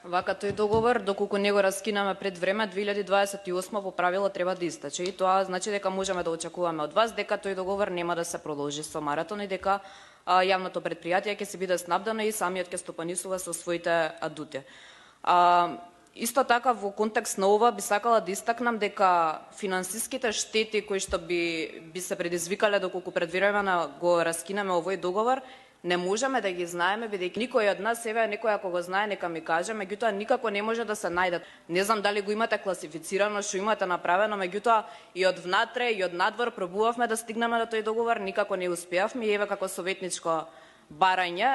Вака тој договор, доколку не го раскинаме пред време, 2028 по правило треба да истече. И тоа значи дека можеме да очекуваме од вас дека тој договор нема да се продолжи со Маратон и дека јавното претпријатие ќе се биде снабдено и самиот ќе стопанисува со своите адути. Исто така, во контекст на ова, би сакала да истакнам дека финансиските штети кои што би се предизвикале доколку пред време го раскинеме овој договор, не можеме да ги знаеме, бидејќи никој од нас, еве некој ако го знае, нека ми каже, меѓутоа никако не може да се најдат. Не знам дали го имате класифицирано, што имате направено, меѓутоа и од внатре и од надвор пробувавме да стигнеме до тој договор, никако не успеавме. И еве како советничко барање,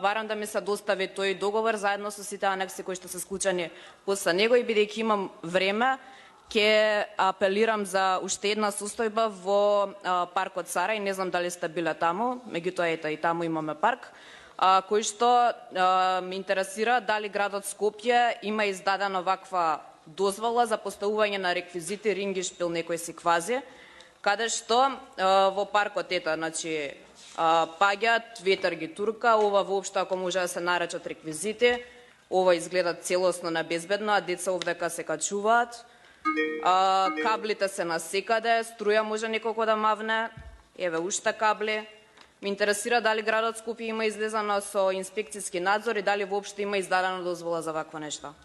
барам да ми се достави тој договор заедно со сите анекси кои што се склучени после него, и бидејќи имам време, ќе апелирам за уште една состојба во паркот Сарај. Не знам дали сте биле таму, меѓутоа ето и таму имаме парк, кој што ме интересира дали градот Скопје има издадена ваква дозвола за поставување на реквизити, рингишпил, некој си квази, каде што во паркот ето, значи паѓаат ветер ги турка, ова воопшто ако може да се наречат реквизити, ова изгледа целосно небезбедно, а деца овдека се качуваат. Каблите се насекаде, струја може неколку да мавне, еве уште кабли. Ме интересира дали градот Скопје има излезано со инспекцијски надзор и дали воопшто има издадена дозвола за вакво нешто.